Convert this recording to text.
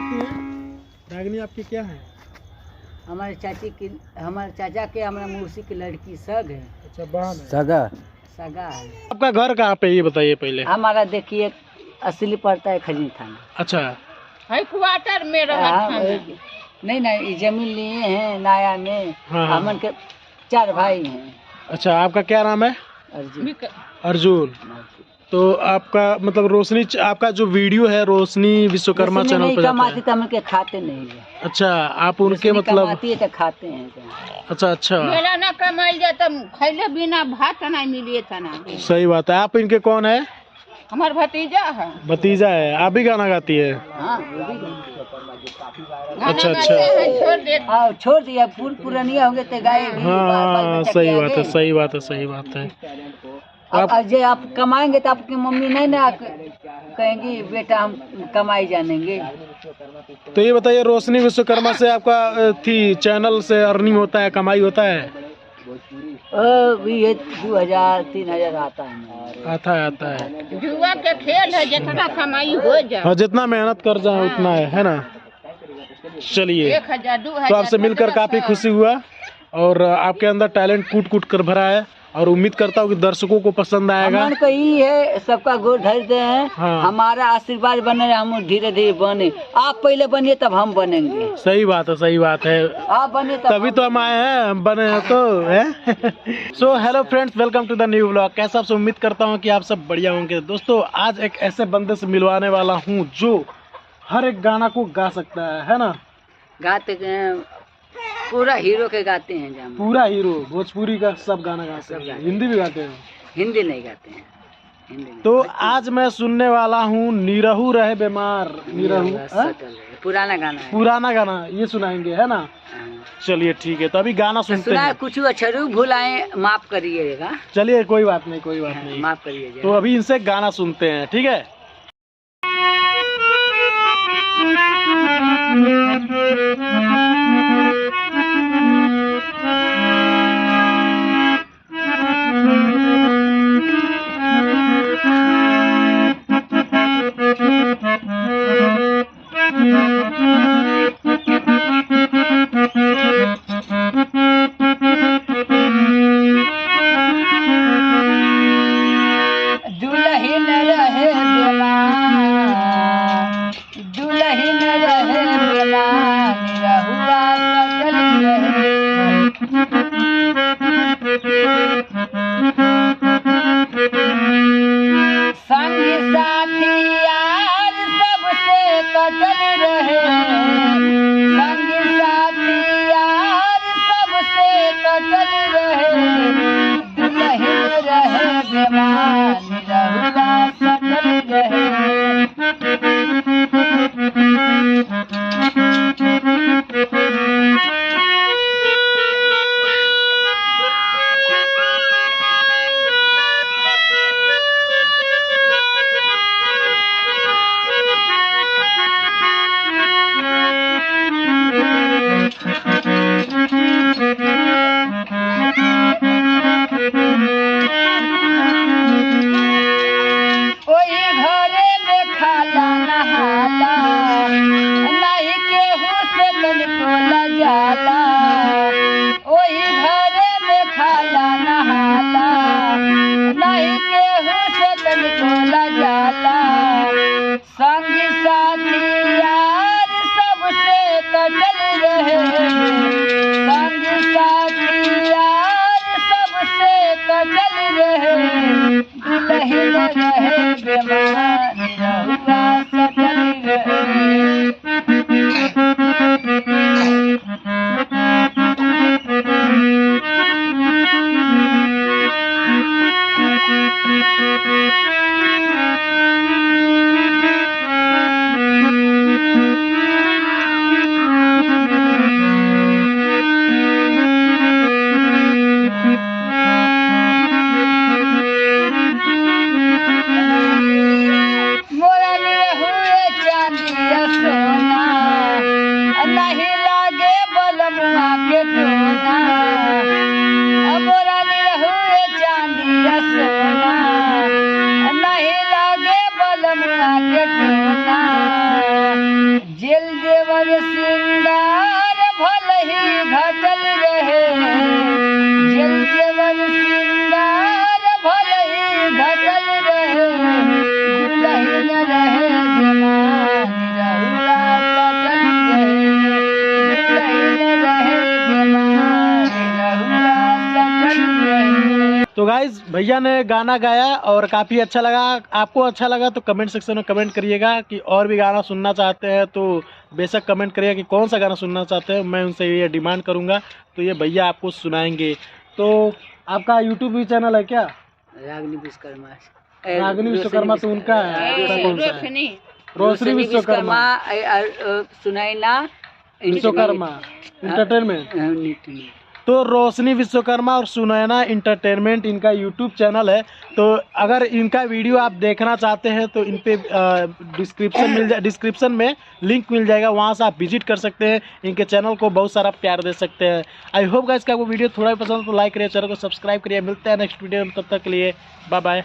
लगती है? रागिनी आपकी क्या है? हमारे चाचा के हमारा मौसी की लड़की सग है। अच्छा, बहन है। सगा है। आपका घर कहाँ पे, ये बताइए पहले। हमारा देखिए असली पड़ता है खजनी थाना। अच्छा, क्वार्टर में रहा नहीं, जमीन लिए हैं नया में। हाँ। हमन के 4 भाई हैं। अच्छा, आपका क्या नाम है? अर्जुन। तो आपका मतलब रोशनी, आपका जो वीडियो है रोशनी विश्वकर्मा चैनल नहीं पे जाता कमाती है? तो हम के खाते नहीं है। अच्छा, आप उनके मतलब कमाती है तो खाते हैं। अच्छा मेरा ना कमाई जाता खैले बिना भात नहीं मिलिए था ना। सही बात है। आप इनके कौन है? हमार भतीजा है। भतीजा है। आप भी गाना गाती है? हाँ, अच्छा। छोड़ दे। छोड़ दिया पुरानिया हो गए तो गाएगी। हाँ, सही बात है। आप कमाएंगे तो आपकी मम्मी नहीं ना कहेंगी बेटा हम कमाई जानेंगे। तो ये बताइए, रोशनी विश्वकर्मा से आपका थी चैनल से अर्निंग होता है, कमाई होता है? ये 2000-3000 आता है। जुआ के खेल है, जितना कमाई हो जाए। हाँ, जितना मेहनत कर जाए उतना है ना। चलिए, 1000 2000 तो आपसे मिलकर काफी खुशी हुआ और आपके अंदर टैलेंट कूट कूट कर भरा है और उम्मीद करता हूँ कि दर्शकों को पसंद आएगा। हमन को ही है, सबका गोर धरते हैं। हाँ। हमारा आशीर्वाद बने, हम धीरे धीरे बने। आप पहले बनिए तब हम बनेंगे। सही बात है। आप बने तभी तो हम आए हैं, हम बने हैं तो है। So hello friends, welcome to the new vlog. कैसा आप सब, उम्मीद करता हूँ कि आप सब बढ़िया होंगे। दोस्तों, आज एक ऐसे बंदे से मिलवाने वाला हूँ जो हर एक गाना को गा सकता है ना। गाते हैं, पूरा हीरो के गाते हैं। पूरा हीरो, भोजपुरी का सब गाना गाते हैं। हिंदी भी गाते हैं? हिंदी नहीं गाते हैं। तो आज मैं सुनने वाला हूँ निरहू रहे बीमार। निरहू पुराना गाना है। पुराना गाना ये सुनाएंगे, है ना? चलिए ठीक है, तो अभी गाना सुनते हैं। कुछ अक्षर भुलाए, माफ करिएगा। चलिए, कोई बात नहीं, माफ करिएगा। तो अभी इनसे गाना सुनते हैं, ठीक है? दुल्हन रहे रहुआ संगी साथी यार सबसे कटल रहे। संगी साथी यार सबसे कटल रहे। दुल्हन रहे बीमार, रहुआ सकल रहे। तो गाइज भैया ने गाना गाया और काफ़ी अच्छा लगा। आपको अच्छा लगा तो कमेंट सेक्शन में कमेंट करिएगा कि और भी गाना सुनना चाहते हैं तो बेशक कमेंट करिएगा कि कौन सा गाना सुनना चाहते हैं। मैं उनसे ये डिमांड करूँगा तो ये भैया आपको सुनाएंगे। तो आपका यूट्यूब भी चैनल है क्या? रागिनी विश्वकर्मा। रागिनी विश्वकर्मा तो उनका है, आपका कौन सा है? रोशनी रोशनी विश्वकर्मा सुनैना विश्वकर्मा एंटरटेनमेंट। तो रोशनी विश्वकर्मा और सुनैना इंटरटेनमेंट इनका यूट्यूब चैनल है। तो अगर इनका वीडियो आप देखना चाहते हैं तो इन पे डिस्क्रिप्शन में लिंक मिल जाएगा, वहां से आप विजिट कर सकते हैं। इनके चैनल को बहुत सारा प्यार दे सकते हैं। आई होप गाइस कि आपको वीडियो थोड़ा भी पसंद हो तो लाइक करिए, चैनल को सब्सक्राइब करिए। मिलते हैं नेक्स्ट वीडियो में, तब तक के लिए बाय बाय।